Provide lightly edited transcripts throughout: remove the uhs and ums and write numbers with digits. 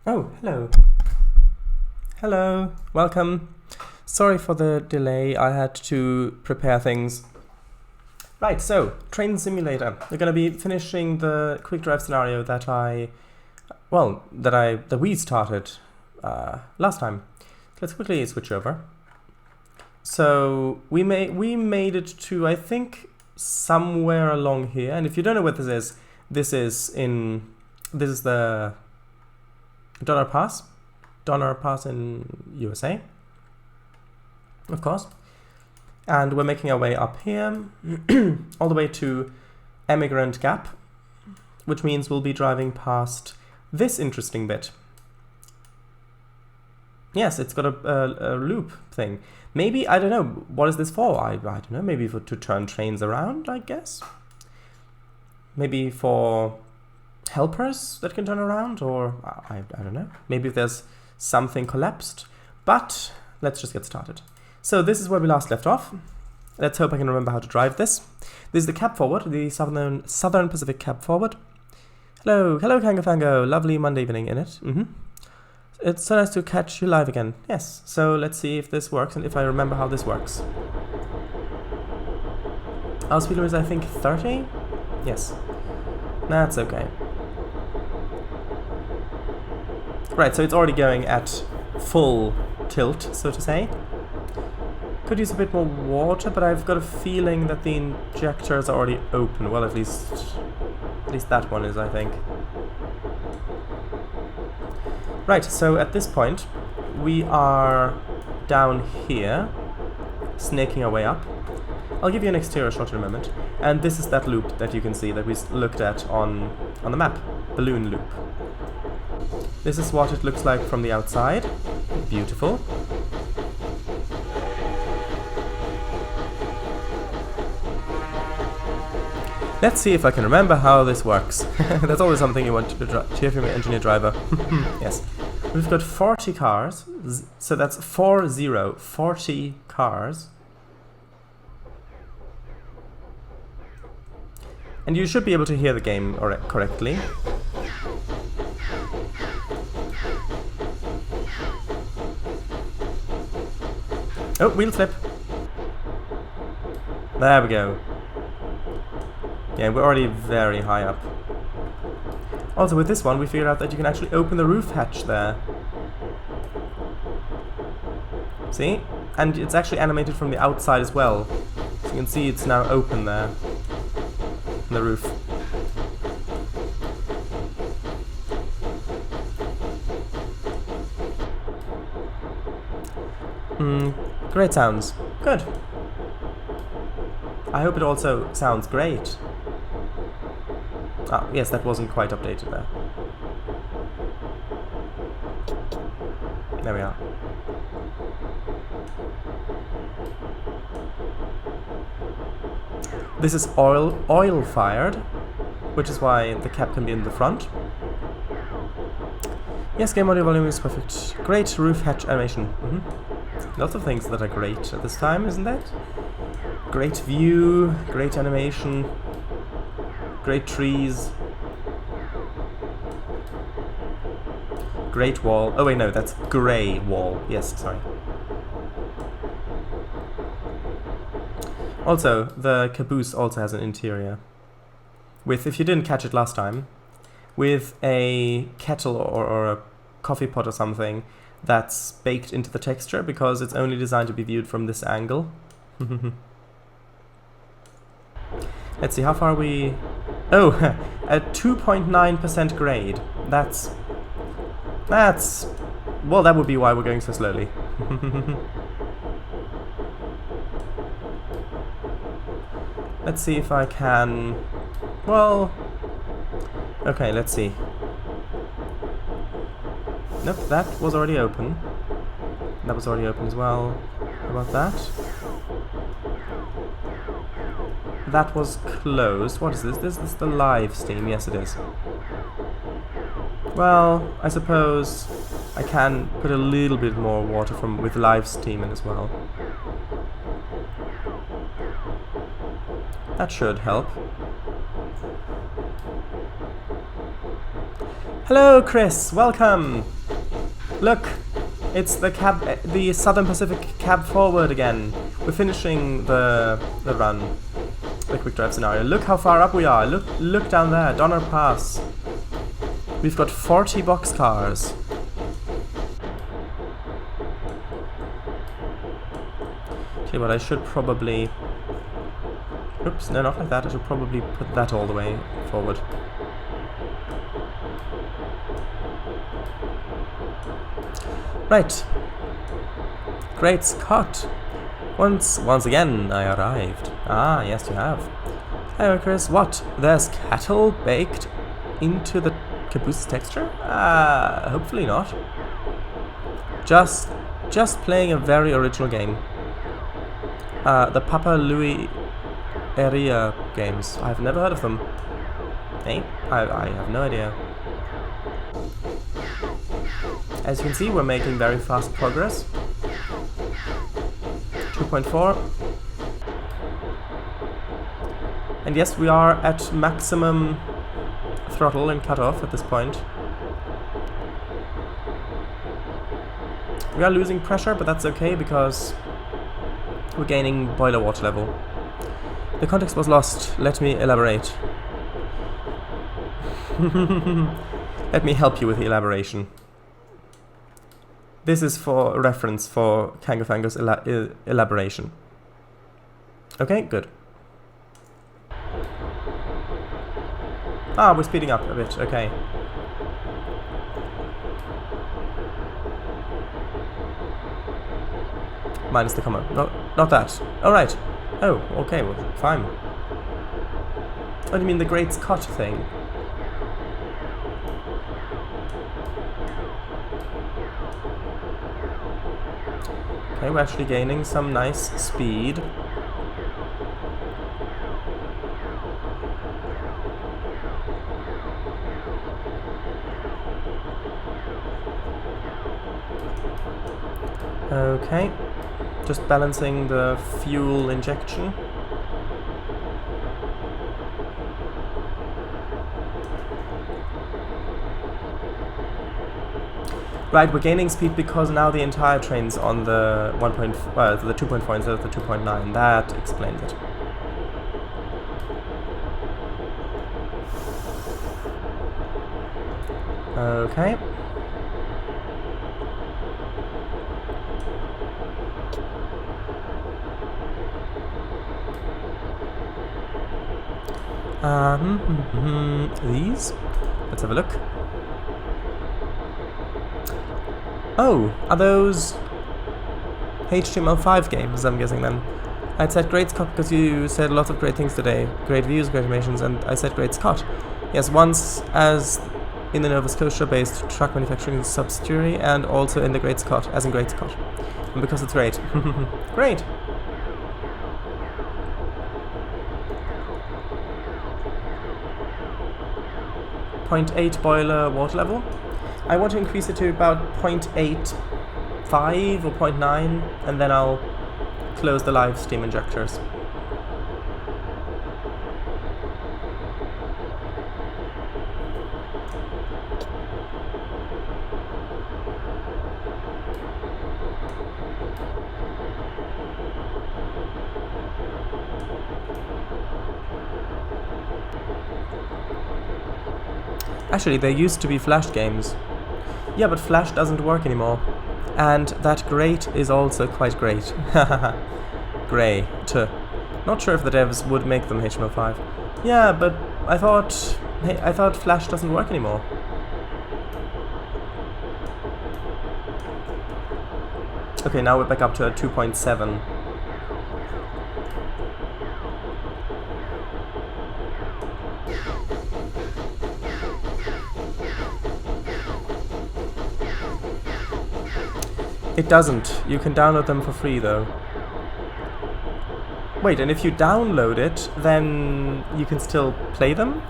Oh, hello. Hello, welcome. Sorry for the delay, I had to prepare things. Right, so, Train Simulator. We're gonna be finishing the quick drive scenario that we started last time. Let's quickly switch over. So, we made it to, I think, somewhere along here, and if you don't know what this is the Donner Pass in USA, of course. And we're making our way up here, all the way to Emigrant Gap, which means we'll be driving past this interesting bit. Yes, it's got a loop thing. Maybe, I don't know, what is this for? I don't know, maybe to turn trains around, I guess? Maybe for helpers that can turn around, or I don't know. Maybe if there's something collapsed, but let's just get started. So this is where we last left off. Let's hope I can remember how to drive this. This is the cab forward, the Southern Pacific cab forward. Hello Kangafango, lovely Monday evening in it. It's so nice to catch you live again. Yes, so let's see if this works and if I remember how this works. Our speed limit is, I think, 30? Yes, that's okay. Right, so it's already going at full tilt, so to say. Could use a bit more water, but I've got a feeling that the injectors are already open. Well, at least that one is, I think. Right, so at this point, we are down here, snaking our way up. I'll give you an exterior shot in a moment. And this is that loop that you can see that we looked at on the map, balloon loop. This is what it looks like from the outside. Beautiful. Let's see if I can remember how this works. That's always something you want to hear from your engineer driver. Yes. We've got 40 cars, so that's 40 cars. And you should be able to hear the game correctly. Oh, wheel flip. There we go. Yeah, we're already very high up. Also, with this one, we figured out that you can actually open the roof hatch there. See? And it's actually animated from the outside as well. So you can see it's now open there. On the roof. Great sounds. Good. I hope it also sounds great. Ah, yes, that wasn't quite updated there. There we are. This is oil fired, which is why the cab can be in the front. Yes, game audio volume is perfect. Great roof hatch animation. Lots of things that are great at this time, isn't that? Great view, great animation, great trees, great wall. Oh wait, no, that's grey wall. Yes, sorry. Also, the caboose also has an interior. With, if you didn't catch it last time, with a kettle or a coffee pot or something that's baked into the texture because it's only designed to be viewed from this angle. Let's see, how far are we... Oh, at 2.9% grade. That's... Well, that would be why we're going so slowly. Let's see if I can... Well... Okay, let's see. Nope, that was already open. That was already open as well. How about that? That was closed. What is this? This is the live steam. Yes, it is. Well, I suppose I can put a little bit more water with live steam in as well. That should help. Hello, Chris. Welcome. Look! It's the Southern Pacific cab forward again. We're finishing the run. The quick drive scenario. Look how far up we are. Look down there, Donner Pass. We've got 40 boxcars. Okay, but I should probably... Oops, no, not like that. I should probably put that all the way forward. Right. Great Scott. Once again, I arrived. Ah, yes, you have. Hey, Chris, what? There's cattle baked into the caboose texture? Hopefully not. Just playing a very original game. The Papa Louis Area games. I've never heard of them. Hey, I have no idea. As you can see, we're making very fast progress. 2.4. And yes, we are at maximum throttle and cutoff at this point. We are losing pressure, but that's okay because we're gaining boiler water level. The context was lost. Let me elaborate. Let me help you with the elaboration. This is for reference for Kangafango's elaboration. Okay, good. Ah, we're speeding up a bit, okay. Minus the comma. No, not that. Alright. Oh, okay, well, fine. What do you mean the Great Scott thing? Okay, we're actually gaining some nice speed. Okay, just balancing the fuel injection. Right, we're gaining speed because now the entire train's on the the 2.4 instead of the 2.9. That explains it. Okay. These. Let's have a look. Oh, are those HTML5 games, I'm guessing then? I'd said Great Scott because you said lots of great things today. Great views, great animations, and I said Great Scott. Yes, once as in the Nova Scotia-based truck manufacturing subsidiary, and also in the Great Scott, as in Great Scott. And because it's great. Great! .8 boiler water level. I want to increase it to about 0.85 or 0.9, and then I'll close the live steam injectors. Actually, there used to be Flash games. Yeah, but Flash doesn't work anymore. And that great is also quite great. Great. Not sure if the devs would make them HTML5. Yeah, but I thought Flash doesn't work anymore. Okay, now we're back up to a 2.7. It doesn't. You can download them for free, though. Wait, and if you download it, then you can still play them?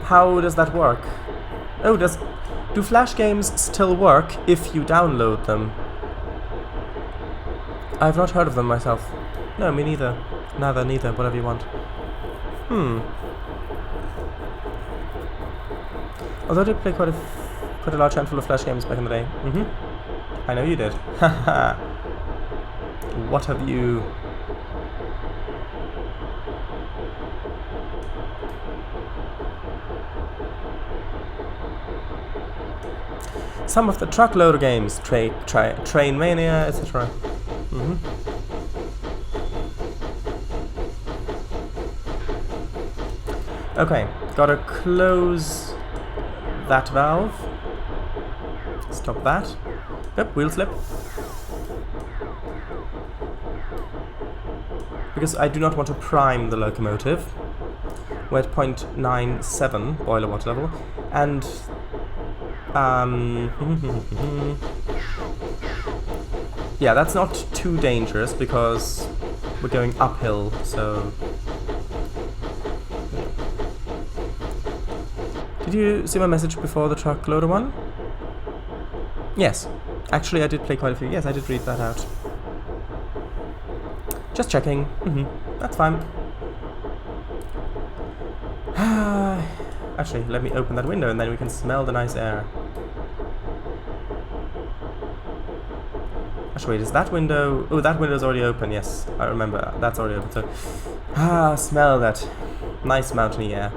How does that work? Oh, do Flash games still work if you download them? I've not heard of them myself. No, me neither. Neither, whatever you want. Although I did play quite Put a large handful of Flash games back in the day. I know you did. Haha. What have you... Some of the truckloader games, Train Mania, etc. Okay, gotta close that valve. Stop that. Yep, wheel slip. Because I do not want to prime the locomotive. We're at 0.97 boiler water level, and yeah, that's not too dangerous because we're going uphill, so... Did you see my message before the truck loader one? Yes. Actually, I did play quite a few. Yes, I did read that out. Just checking. That's fine. Actually, let me open that window and then we can smell the nice air. Actually, wait, is that window... Oh, that window's already open, yes. I remember, that's already open, so... smell that nice mountainy air.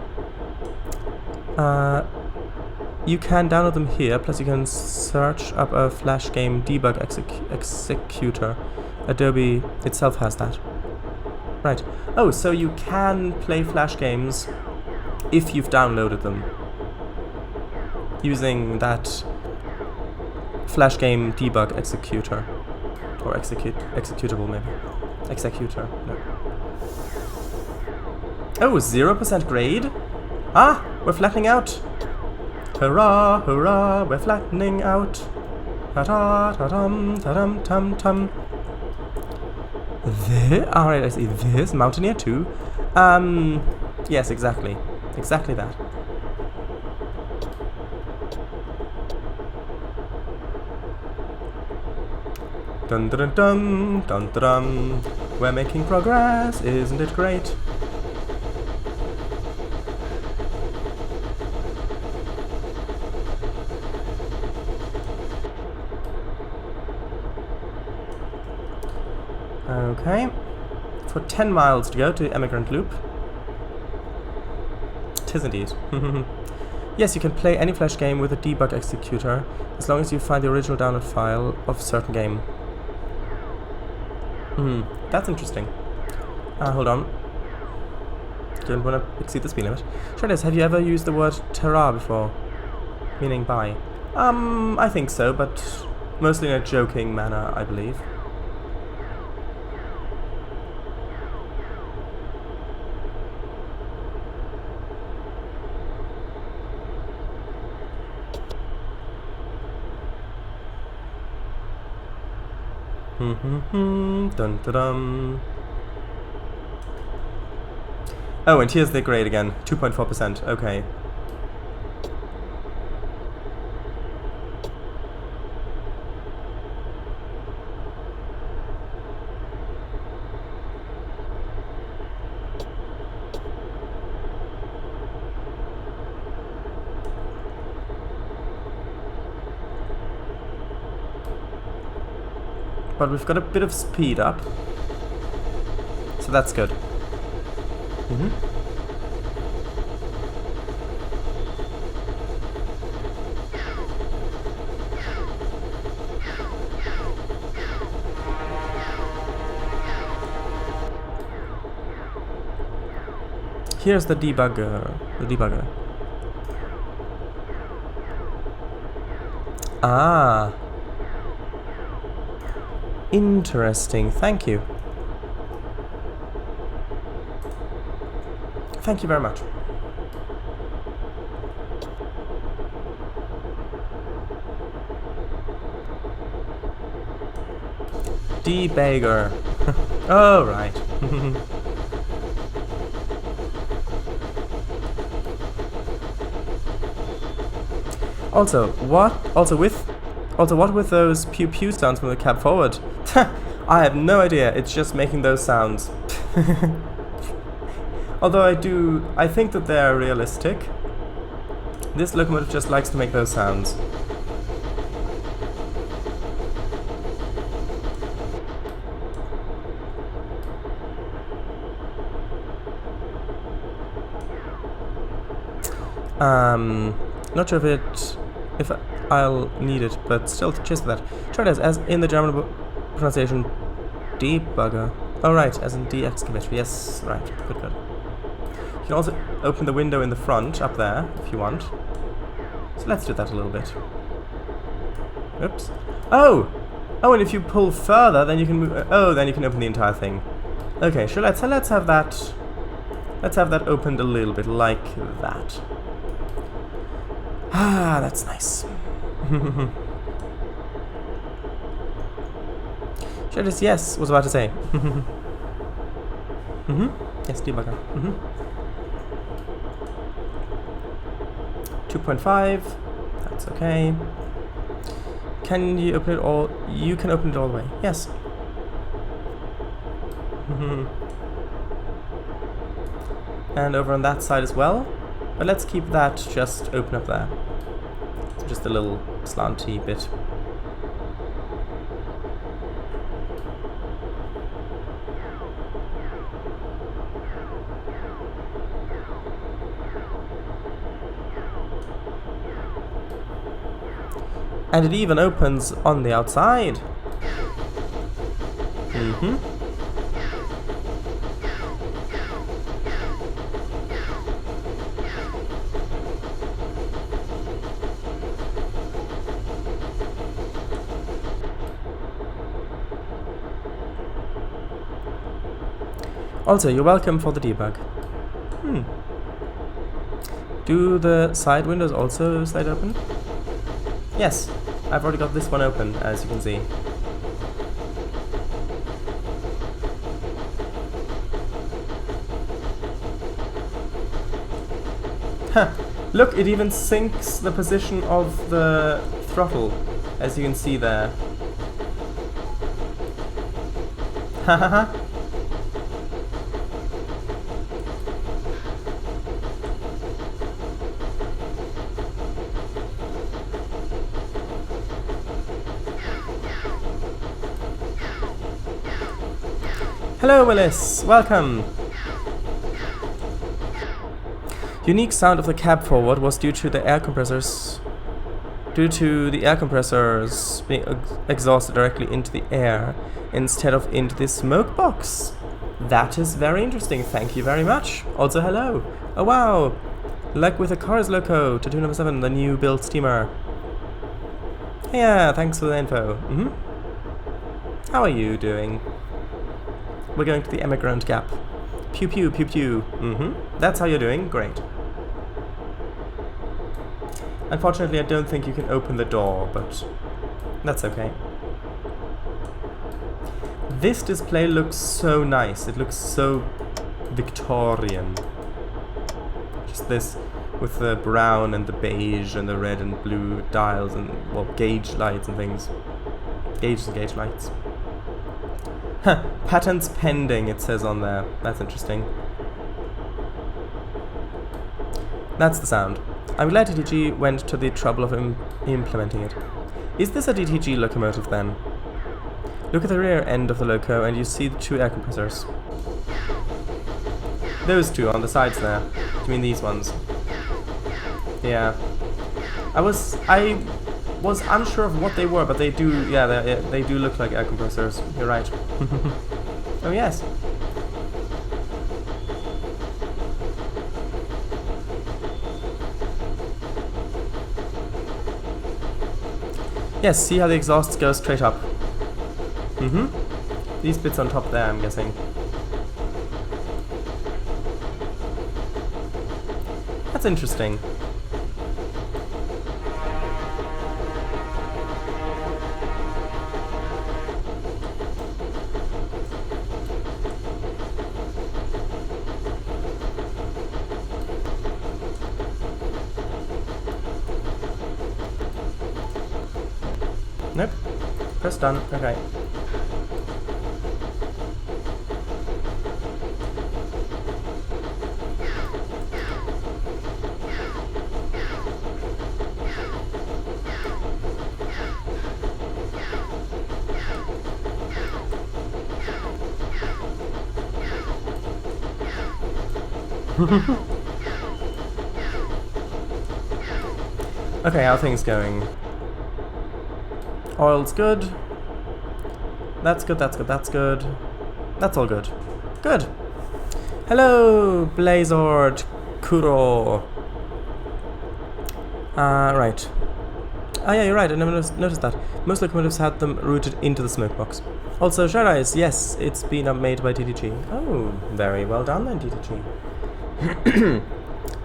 You can download them here, plus you can search up a Flash game debug executor. Adobe itself has that. Right. Oh, so you can play Flash games if you've downloaded them. Using that Flash game debug executor. Or executable, maybe. Executor, no. Oh, 0% grade? Ah, we're flattening out. Hurrah, hurrah, we're flattening out. Ta-ta-ta-tum, ta-dum, tum-tum. Alright, I see this. Mountaineer 2. Yes, exactly. Exactly that. Dun dun dun dun dun dun. We're making progress, isn't it great? Okay, for 10 miles to go to Emigrant Loop. 'Tis indeed. Yes, you can play any Flash game with a debug executor, as long as you find the original download file of a certain game. That's interesting. Hold on. Don't want to exceed the speed limit. Shredders, have you ever used the word "tara" before? Meaning bye. I think so, but mostly in a joking manner, I believe. Dun dun dun. Oh, and here's the grade again, 2.4%. Okay. But we've got a bit of speed up, so that's good. Here's the debugger. Ah. Interesting, thank you. Thank you very much. Debugger. Oh, right. What with those pew pew sounds from the cab forward? I have no idea, it's just making those sounds. Although I think that they're realistic. This locomotive just likes to make those sounds. Not sure if I'll need it, but still, cheers for that. Sure it is, as in the German pronunciation, debugger. Oh right, as in de-excavator. Yes, right, good. You can also open the window in the front, up there, if you want. So let's do that a little bit. Oops. Oh! Oh, and if you pull further, then you can move... then you can open the entire thing. Okay, sure, let's have that... Let's have that opened a little bit, like that. Ah, that's nice. Sure, just yes, was about to say. Yes, debugger. 2.5, that's okay. Can you open it all? You can open it all the way, yes. And over on that side as well. But let's keep that just open up there. So just a little slanty bit. And it even opens on the outside. Also, you're welcome for the debug. Do the side windows also slide open? Yes, I've already got this one open, as you can see. Huh, look, it even syncs the position of the throttle, as you can see there. Hahaha. Hello Willis, welcome! Unique sound of the cab forward was due to the air compressors being exhausted directly into the air instead of into the smoke box. That is very interesting, thank you very much. Also hello. Oh wow! Like with the Cars Loco, Tattoo number 7, the new built steamer. Yeah, thanks for the info. How are you doing? We're going to the Emigrant Gap. Pew pew pew pew. That's how you're doing? Great. Unfortunately, I don't think you can open the door, but that's okay. This display looks so nice. It looks so Victorian. Just this with the brown and the beige and the red and blue dials and, well, gauge lights and things. Gauges and gauge lights. Huh, patents pending, it says on there. That's interesting. That's the sound. I'm glad DTG went to the trouble of implementing it. Is this a DTG locomotive then? Look at the rear end of the loco and you see the 2 air compressors. Those 2 on the sides there. You mean these ones? Yeah. I was unsure of what they were, but they do, yeah, they do look like air compressors. You're right. Oh yes. Yes, see how the exhausts go straight up. These bits on top there, I'm guessing. That's interesting. Nope. Press done. Okay. Okay, how are things going? Oil's good. That's good, that's good, that's good. That's all good. Good. Hello, Blazord Kuro. Right. Ah, yeah, you're right. I never noticed that. Most locomotives had them routed into the smoke box. Also, Share Eyes, yes, it's been made by TTG. Oh, very well done then, TTG.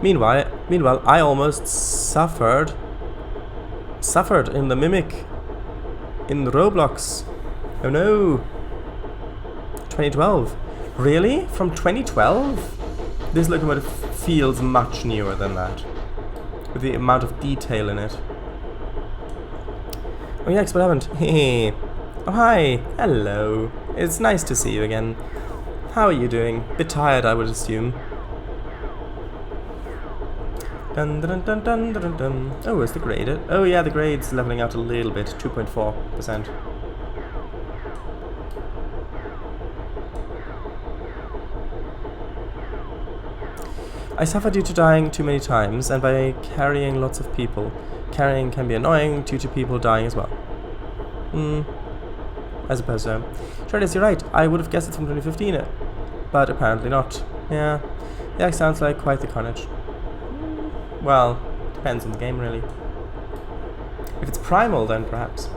Meanwhile, I almost suffered in the Mimic in Roblox. Oh no. 2012. Really? From 2012? This locomotive feels much newer than that, with the amount of detail in it. Oh yikes, what happened? Hehe. Oh hi. Hello. It's nice to see you again. How are you doing? Bit tired, I would assume. Dun dun dun dun dun dun. Oh, is the grade it? Oh yeah, the grade's leveling out a little bit, 2.4%. I suffer due to dying too many times, and by carrying lots of people. Carrying can be annoying due to people dying as well. I suppose so. Shredis, you're right. I would have guessed it from 2015, but apparently not. Yeah, sounds like quite the carnage. Well, depends on the game, really. If it's primal, then perhaps.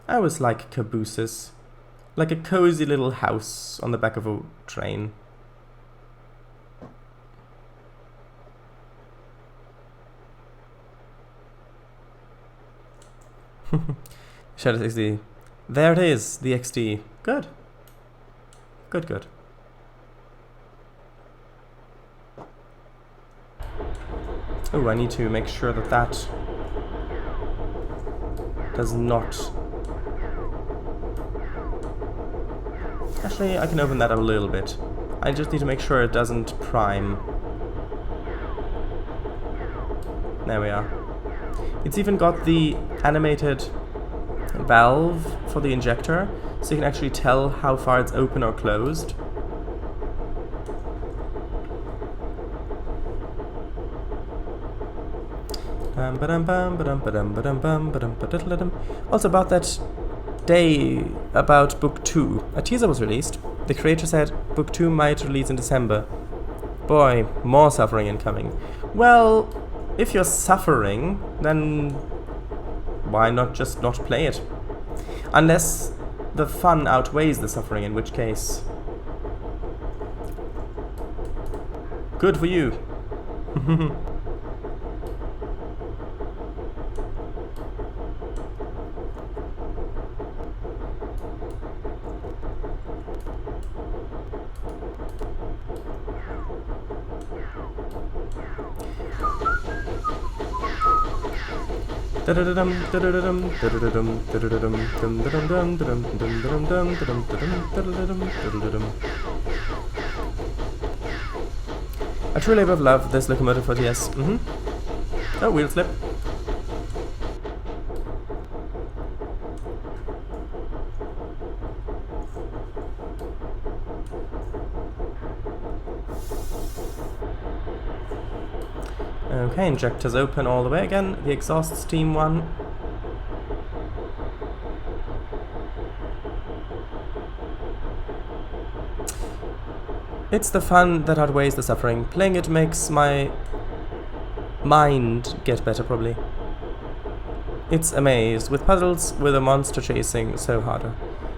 I always like cabooses. Like a cozy little house on the back of a train. Shadow 60. There it is, the XD. Good. Good. Oh, I need to make sure that that does not... Actually, I can open that up a little bit. I just need to make sure it doesn't prime. There we are. It's even got the animated valve for the injector, so you can actually tell how far it's open or closed. Also about that day about Book 2, a teaser was released. The creator said Book 2 might release in December. Boy, more suffering incoming. Well, if you're suffering, then why not just not play it? Unless the fun outweighs the suffering, in which case... Good for you. A true labor of love, this locomotive for TS. Oh, wheel slip. Okay, injectors open all the way again. The exhaust steam one. It's the fun that outweighs the suffering. Playing it makes my mind get better, probably. It's amazed. With puzzles, with a monster chasing, so harder.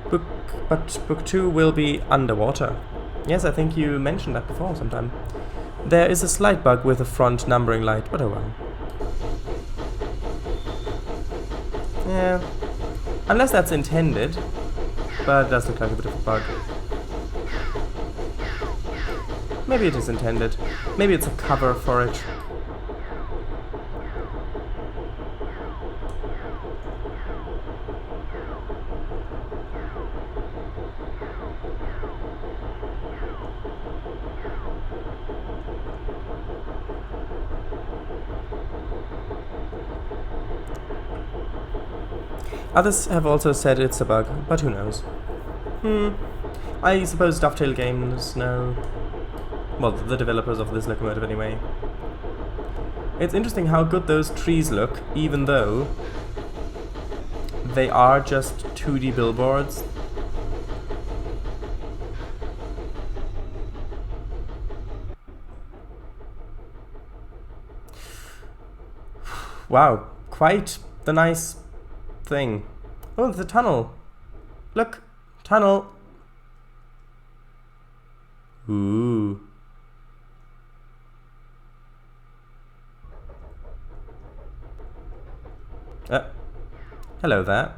But Book 2 will be underwater. Yes, I think you mentioned that before sometime. There is a slight bug with the front numbering light, but oh well. Yeah. Unless that's intended. But it does look like a bit of a bug. Maybe it is intended. Maybe it's a cover for it. Others have also said it's a bug, but who knows. I suppose Dovetail Games know. Well, the developers of this locomotive anyway. It's interesting how good those trees look, even though they are just 2D billboards. Wow, quite the nice thing. Oh, the tunnel. Look, tunnel. Ooh. Hello there.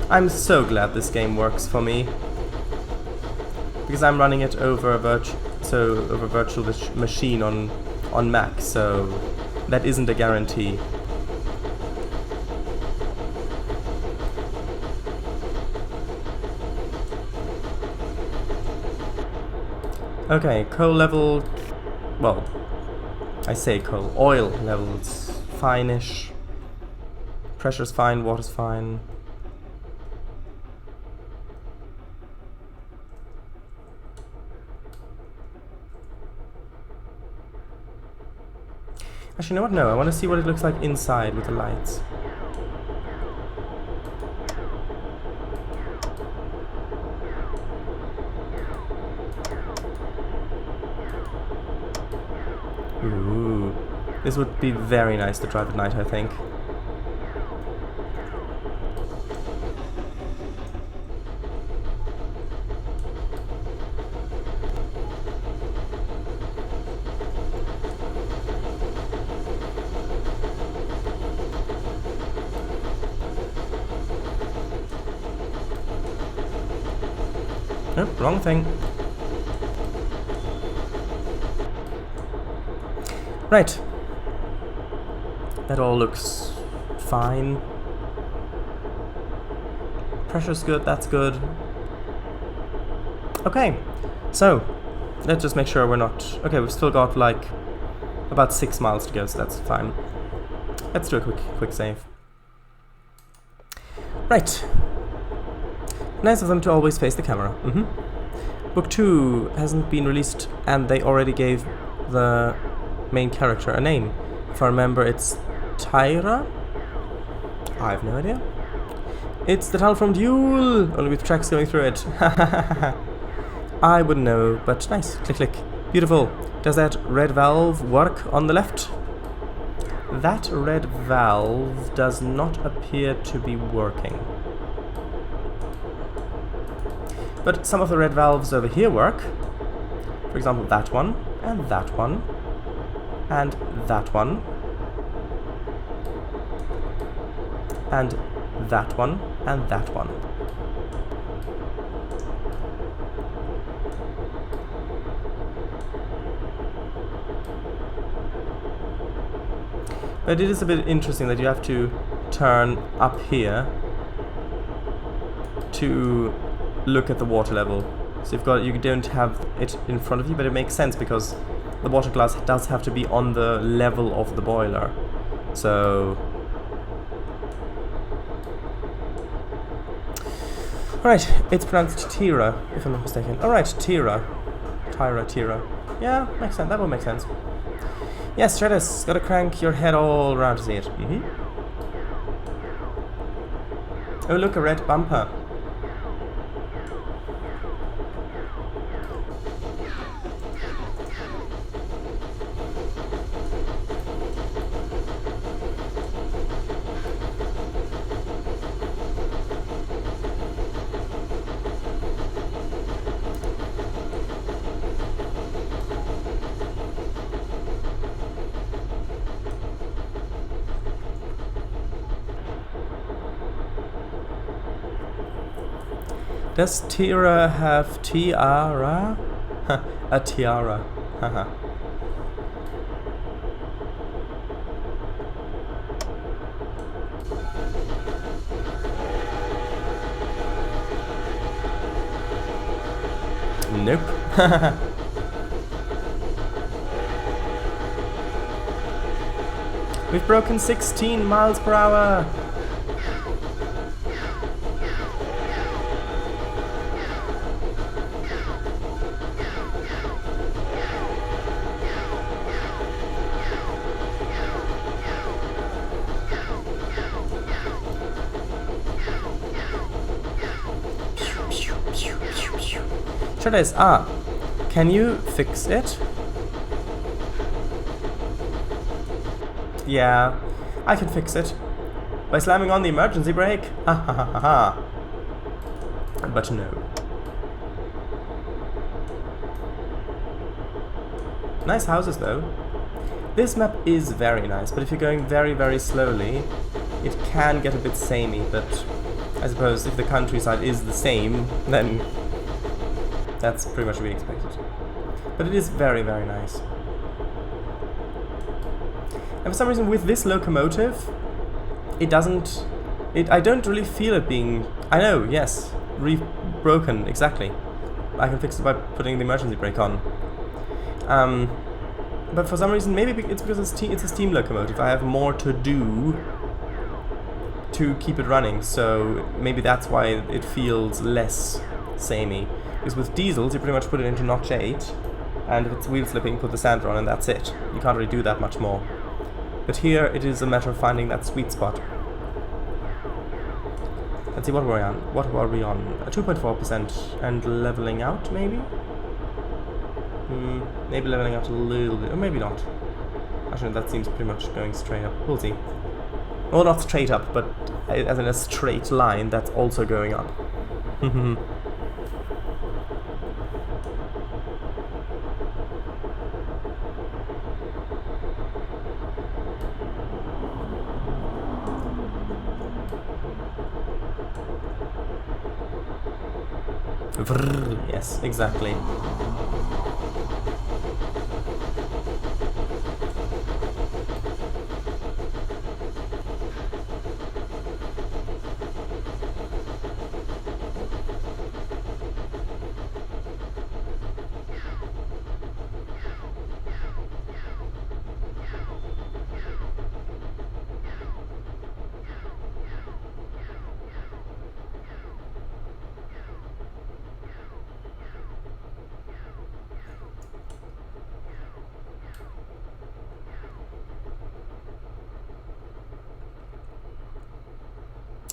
I'm so glad this game works for me, because I'm running it over a virtual machine on Mac, so that isn't a guarantee. Okay, coal level. Well, I say coal. Oil levels fine-ish. Pressure's fine. Water's fine. Actually, you know what? No, I want to see what it looks like inside with the lights. Ooh. This would be very nice to drive at night, I think. Nope, wrong thing. Right. That all looks fine. Pressure's good, that's good. Okay, so let's just make sure we're not... Okay, we've still got like about 6 miles to go, so that's fine. Let's do a quick save. Right. Nice of them to always face the camera. Book 2 hasn't been released, and they already gave the main character a name. If I remember, it's Tyra? I have no idea. It's the tunnel from Duel, only with tracks going through it. I wouldn't know, but nice. Click, click. Beautiful. Does that red valve work on the left? That red valve does not appear to be working. But some of the red valves over here work. For example, that one, and that one, and that one, and that one, and that one. But it is a bit interesting that you have to turn up here to look at the water level. So you don't have it in front of you, but it makes sense because the water glass does have to be on the level of the boiler. So... Alright, it's pronounced Tira, if I'm not mistaken. Alright, Tira. Tira. Yeah, makes sense. That will make sense. Yes, Shredus, gotta crank your head all around to see it. Oh, look, a red bumper. Does Tira have tiara? A tiara. Haha. Nope. We've broken 16 miles per hour. Shreddies, can you fix it? Yeah, I can fix it. By slamming on the emergency brake? Ha ha ha ha ha. But no. Nice houses though. This map is very nice, but if you're going very, very slowly, it can get a bit samey, but I suppose if the countryside is the same, then that's pretty much what we expected. But it is very, very nice. And for some reason with this locomotive, it doesn't... I don't really feel it being... I know, yes, broken, exactly. I can fix it by putting the emergency brake on. But for some reason, maybe it's because it's a steam locomotive. I have more to do to keep it running, so maybe that's why it feels less samey. Because with diesels, you pretty much put it into notch 8, and if it's wheel slipping, put the sander on, and that's it. You can't really do that much more. But here, it is a matter of finding that sweet spot. Let's see, what were we on? What were we on? 2.4% and leveling out, maybe? Maybe leveling out a little bit, or maybe not. Actually, that seems pretty much going straight up. We'll see. Well, not straight up, but as in a straight line, that's also going up. Yes, exactly.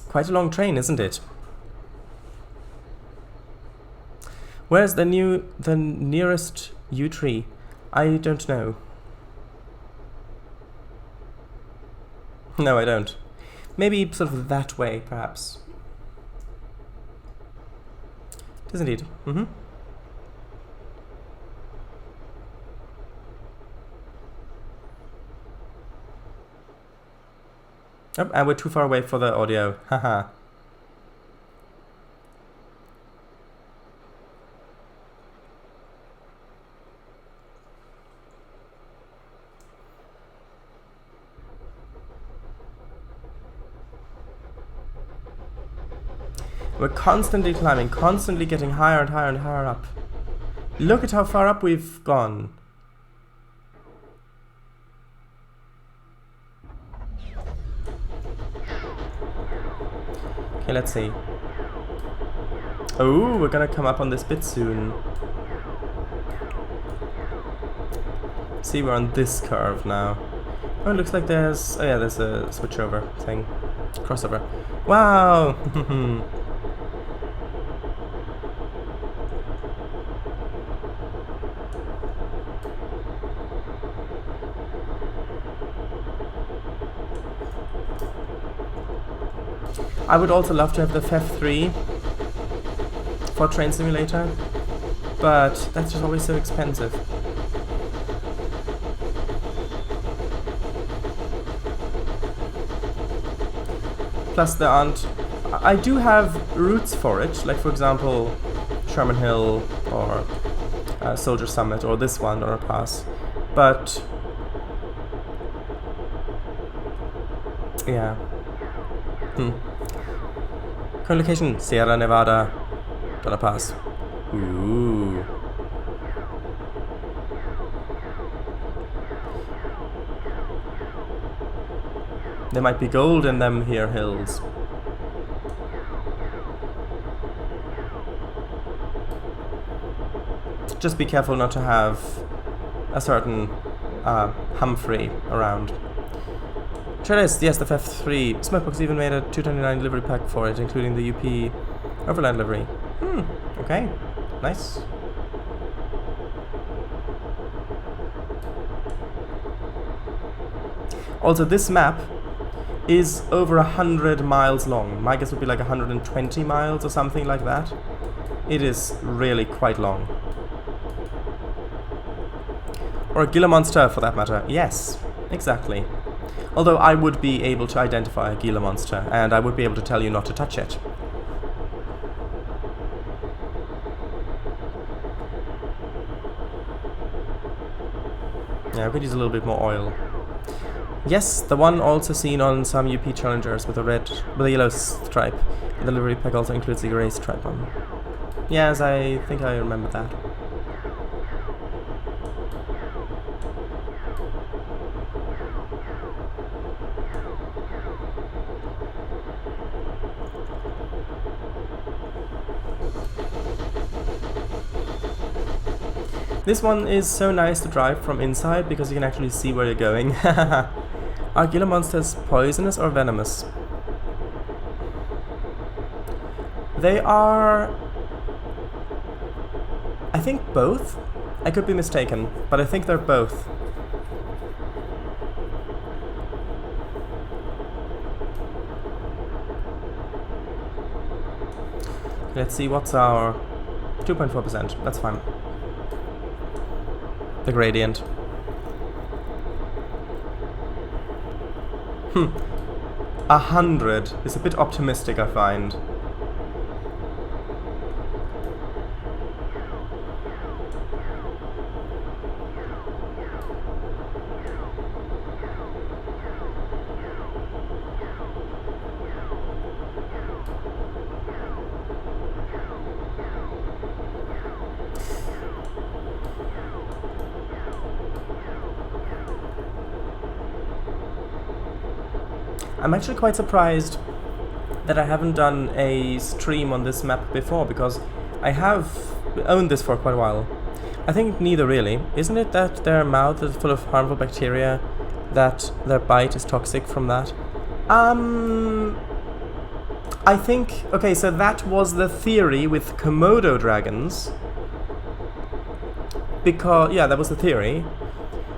Quite a long train, isn't it? Where's the nearest yew tree? I don't know. No, I don't. Maybe sort of that way, perhaps. It is indeed. Oh, and we're too far away for the audio. Haha. We're constantly climbing, constantly getting higher and higher and higher up. Look at how far up we've gone. Okay, let's see. Oh, we're gonna come up on this bit soon. See, we're on this curve now. Oh, it looks like there's... Oh yeah, there's a switchover thing. Crossover. Wow! I would also love to have the FEF3 for Train Simulator, but that's just always so expensive. Plus there aren't I do have routes for it, like for example, Sherman Hill or Soldier Summit or this one or a pass, but yeah. Current location, Sierra Nevada, Donner Pass. Ooh. There might be gold in them here hills. Just be careful not to have a certain Humphrey around. Sure is, yes, the FF3. Smokebox even made a 229 livery pack for it, including the UP Overland livery. Okay, nice. Also, this map is over 100 miles long. My guess would be like 120 miles or something like that. It is really quite long. Or a Gila Monster, for that matter. Yes, exactly. Although I would be able to identify a Gila Monster, and I would be able to tell you not to touch it. Yeah, I could use a little bit more oil. Yes, the one also seen on some UP Challengers with a yellow stripe. The livery pack also includes the gray stripe on. Yes, I think I remember that. This one is so nice to drive from inside because you can actually see where you're going. Are Gila Monsters poisonous or venomous? They are... I think both. I could be mistaken, but I think they're both. Let's see, what's our... 2.4%, that's fine. The gradient. 100 is a bit optimistic, I find. I'm actually quite surprised that I haven't done a stream on this map before, because I have owned this for quite a while. I think neither really. Isn't it that their mouth is full of harmful bacteria, that their bite is toxic from that? I think... Okay, so that was the theory with Komodo dragons. Because... yeah, that was the theory.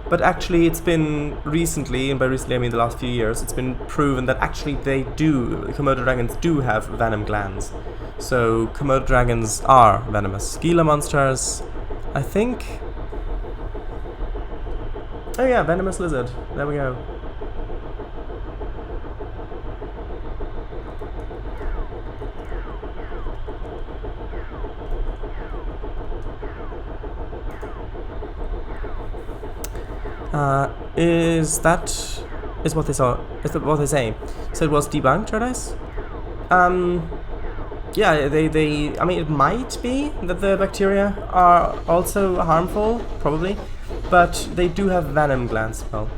But actually it's been recently, and by recently I mean the last few years, it's been proven that actually Komodo dragons do have venom glands. So Komodo dragons are venomous. Gila monsters, I think... oh yeah, venomous lizard. There we go. Is what they saw? Is that what they say? So it was debunked, Paradise? Yeah, they. I mean, it might be that the bacteria are also harmful, probably, but they do have venom glands. Well,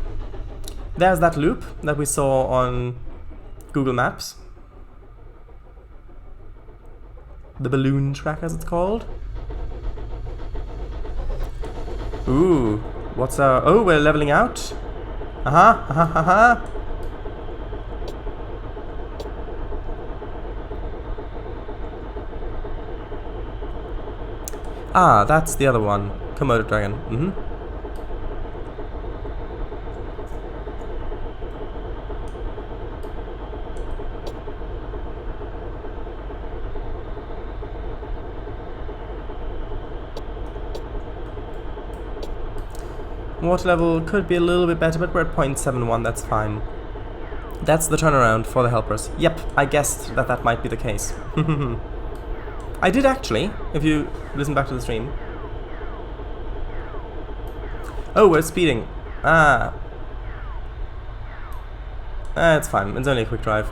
there's that loop that we saw on Google Maps. The balloon track, as it's called. Ooh. What's oh, we're leveling out? Ah, that's the other one. Komodo dragon. Water level could be a little bit better, but we're at 0.71, that's fine. That's the turnaround for the helpers. Yep, I guessed that that might be the case. I did actually, if you listen back to the stream. Oh, we're speeding. It's fine. It's only a quick drive.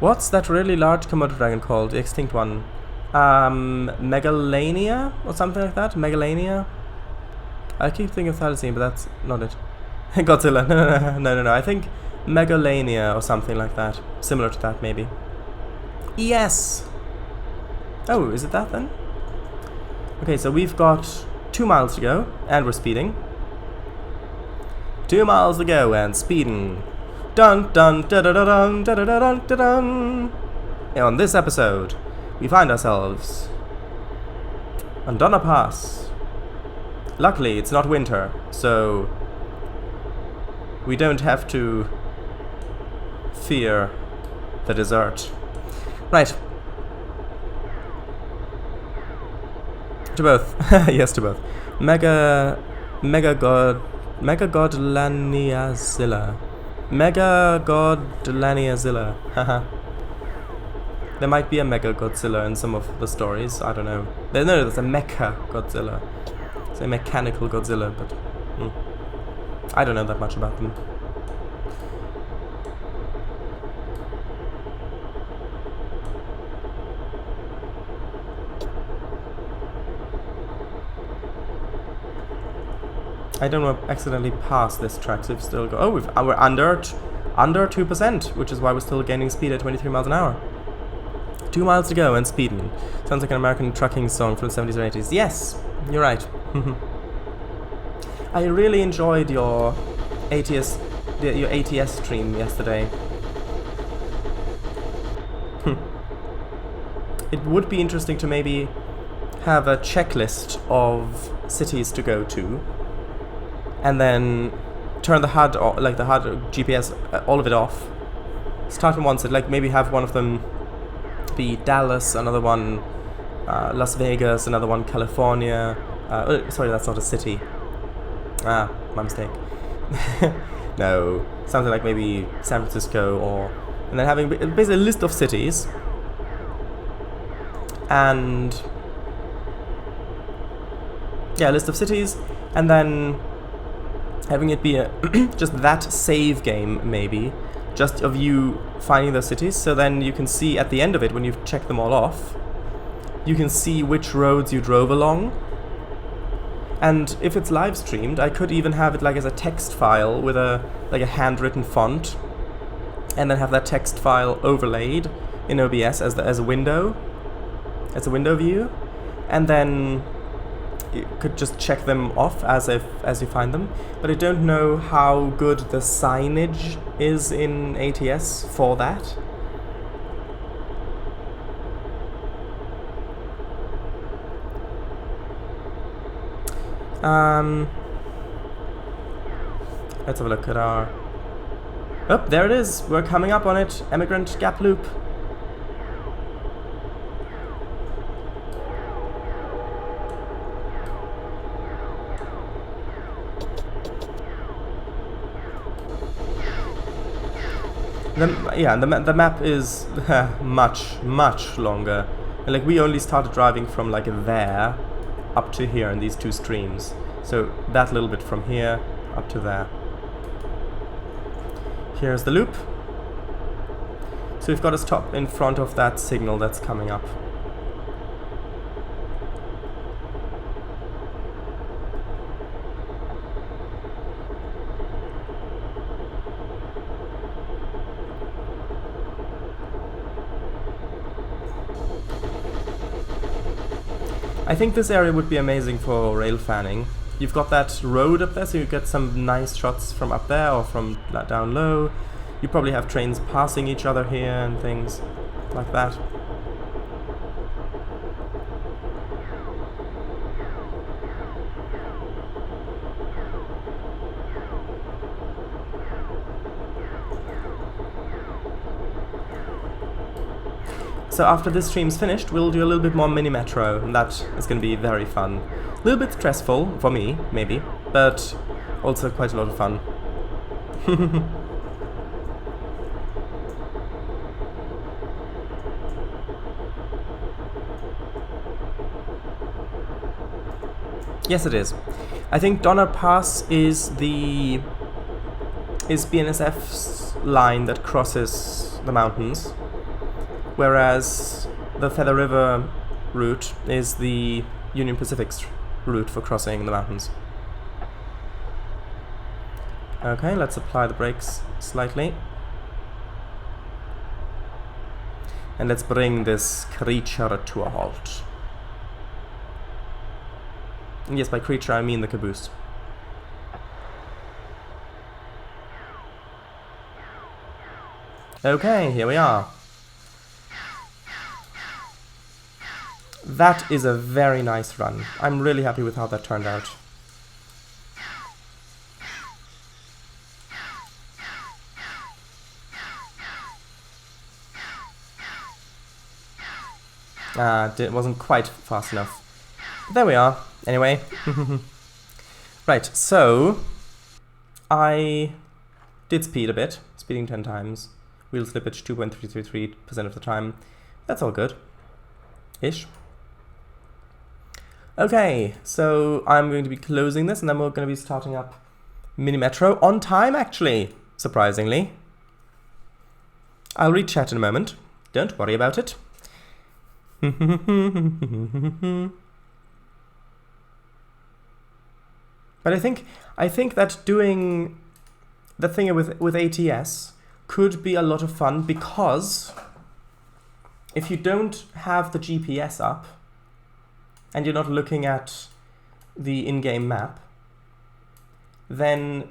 What's that really large Komodo dragon called? The extinct one. Megalania? Or something like that? Megalania? I keep thinking of Thylacine, but that's not it. Godzilla. No. I think Megalania or something like that. Similar to that, maybe. Yes! Oh, is it that then? Okay, so we've got 2 miles to go, and we're speeding. 2 miles to go, and speeding. Dun dun da da da dun da da da dun da dun. And on this episode, we find ourselves on Donna Pass. Luckily, it's not winter, so we don't have to fear the desert. Right. To both. Yes, to both. Megagodlaniazilla. Megagodlaniazilla. Haha. There might be a Mega Godzilla in some of the stories. I don't know. No, there's a Mecha Godzilla. It's a mechanical Godzilla, but I don't know that much about them. I don't want to accidentally pass this track, so we've still go. Oh, we're under 2%, which is why we're still gaining speed at 23 miles an hour. 2 miles to go and speeding. Sounds like an American trucking song from the 70s or 80s. Yes, you're right. I really enjoyed your ATS stream yesterday. It would be interesting to maybe have a checklist of cities to go to, and then turn the HUD, like the HUD, GPS, all of it off. Start from one city, like maybe have one of them be Dallas, another one Las Vegas, another one California. Sorry, that's not a city. My mistake. No, something like maybe San Francisco, and then having basically a list of cities, and a list of cities, and then having it be just that save game, maybe, just of you finding those cities, so then you can see at the end of it, when you've checked them all off, you can see which roads you drove along. And if it's live streamed, I could even have it like as a text file with a handwritten font, and then have that text file overlaid in OBS as a window view, and then you could just check them off as you find them. But I don't know how good the signage is in ATS for that. Let's have a look at our... Oh, there it is! We're coming up on it! Emigrant Gap Loop. The map is much longer. And like we only started driving from like there up to here in these two streams. So that little bit from here up to there. Here's the loop. So we've got to stop in front of that signal that's coming up. I think this area would be amazing for rail fanning. You've got that road up there, so you get some nice shots from up there or from down low. You probably have trains passing each other here and things like that. So after this stream's finished, we'll do a little bit more mini metro, and that is going to be very fun. A little bit stressful for me, maybe, but also quite a lot of fun. Yes, it is. I think Donner Pass is BNSF's line that crosses the mountains, whereas the Feather River route is the Union Pacific's route for crossing the mountains. Okay, let's apply the brakes slightly. And let's bring this creature to a halt. And yes, by creature I mean the caboose. Okay, here we are. That is a very nice run. I'm really happy with how that turned out. It wasn't quite fast enough. But there we are. Anyway. Right, so I did speed a bit, speeding 10 times. Wheel slippage 2.333% of the time. That's all good. Ish. Okay, so I'm going to be closing this and then we're going to be starting up Mini Metro on time, actually, surprisingly. I'll read chat in a moment. Don't worry about it. But I think that doing the thing with ATS could be a lot of fun, because if you don't have the GPS up and you're not looking at the in-game map, then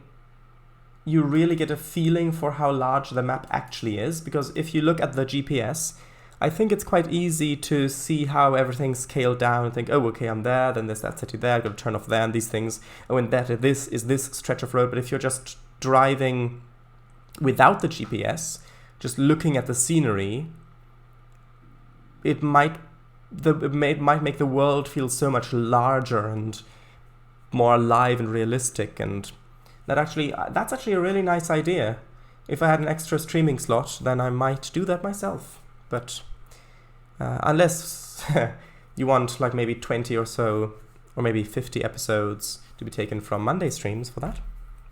you really get a feeling for how large the map actually is. Because if you look at the GPS, I think it's quite easy to see how everything's scaled down and think, oh, okay, I'm there, then there's that city there, I've got to turn off there, and these things. Oh, and this is this stretch of road. But if you're just driving without the GPS, just looking at the scenery, it might make the world feel so much larger and more alive and realistic. And that's actually a really nice idea. If I had an extra streaming slot, then I might do that myself. But unless you want like maybe 20 or so, or maybe 50 episodes to be taken from Monday streams for that,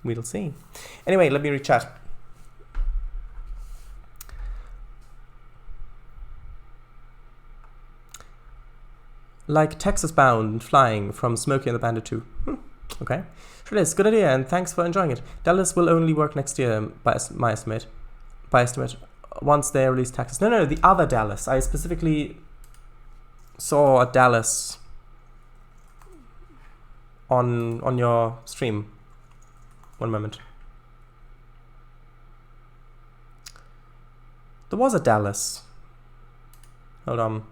we'll see. Anyway, let me read chat. Like Texas bound flying from Smokey and the Bandit 2. Okay. Sure it is. Good idea, and thanks for enjoying it. Dallas will only work next year, by estimate. Once they release Texas. No, the other Dallas. I specifically saw a Dallas on your stream. One moment. There was a Dallas. Hold on.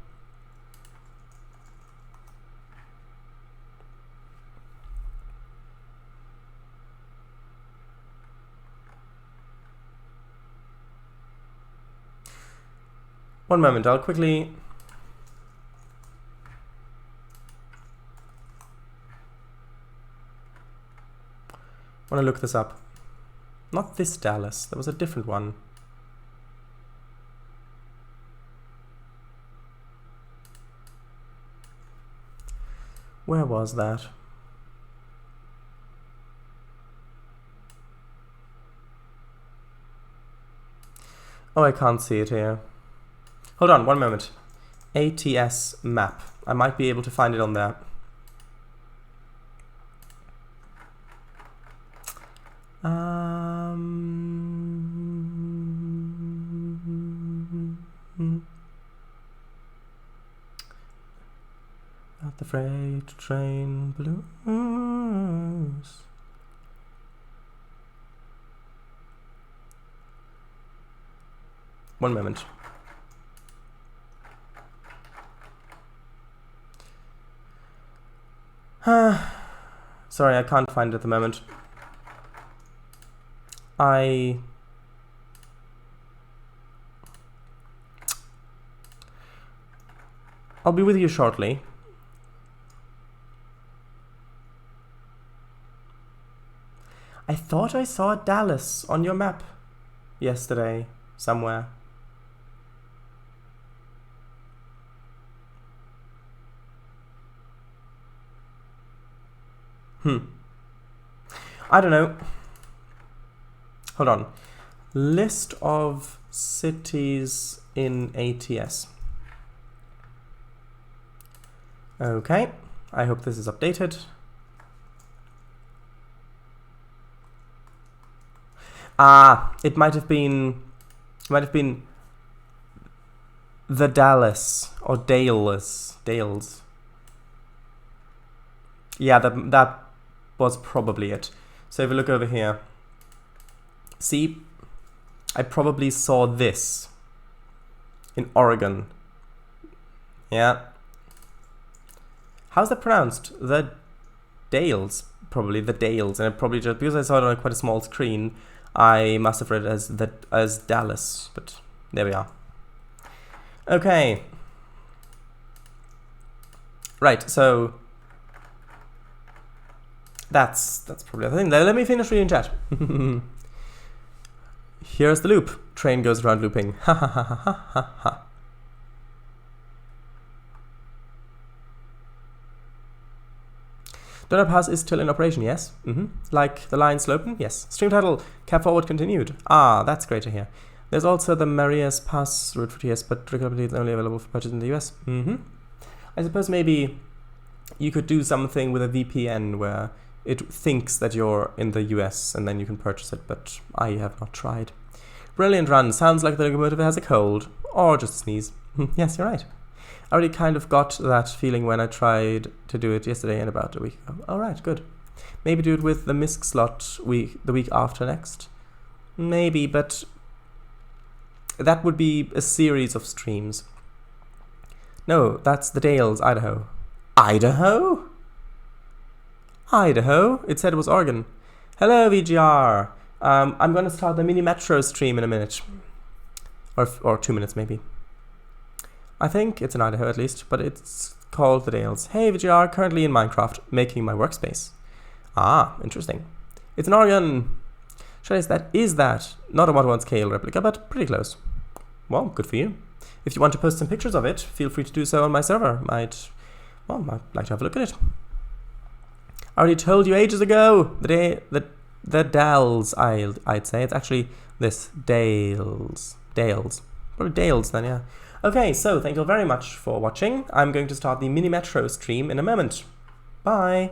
One moment, I'll quickly... want to look this up. Not this Dallas, there was a different one. Where was that? Oh, I can't see it here. Hold on, one moment. ATS map. I might be able to find it on there. At the freight train blues. One moment. Sorry, I can't find it at the moment. I'll be with you shortly. thought I saw Dallas on your map yesterday somewhere. I don't know. Hold on. List of cities in ATS. Okay. I hope this is updated. Ah, it might have been the Dallas or Dales. Yeah, that was probably it. So if we look over here, see, I probably saw this in Oregon. Yeah. How's that pronounced? The Dales, probably the Dales, and it probably just because I saw it on quite a small screen, I must have read it as Dallas. But there we are. Okay. Right. So that's probably the thing. Let me finish reading chat. Here's the loop. Train goes around looping. Ha ha ha ha ha ha. Donut Pass is still in operation, yes? Like the line Slopen? Yes. Stream title, Cab Forward continued. Ah, that's great to hear. There's also the Marias Pass route for TS, but regularly it's only available for purchase in the US. I suppose maybe you could do something with a VPN where it thinks that you're in the US and then you can purchase it, but I have not tried. Brilliant run. Sounds like the locomotive has a cold. Or just a sneeze. Yes, you're right. I already kind of got that feeling when I tried to do it yesterday and about a week ago. Alright, good. Maybe do it with the MISC slot the week after next. Maybe, but that would be a series of streams. No, that's the Dales, Idaho. Idaho? Idaho? It said it was Oregon. Hello, VGR. I'm going to start the mini metro stream in a minute. Or 2 minutes, maybe. I think it's in Idaho at least, but it's called the Dales. Hey, VGR, currently in Minecraft, making my workspace. Ah, interesting. It's in Oregon. Is that? Not a 1-to-1 scale replica, but pretty close. Well, good for you. If you want to post some pictures of it, feel free to do so on my server. I'd like to have a look at it. I already told you ages ago. The Dales, I'd say. It's actually this Dales. Probably Dales then, yeah. Okay, so thank you very much for watching. I'm going to start the Mini Metro stream in a moment. Bye!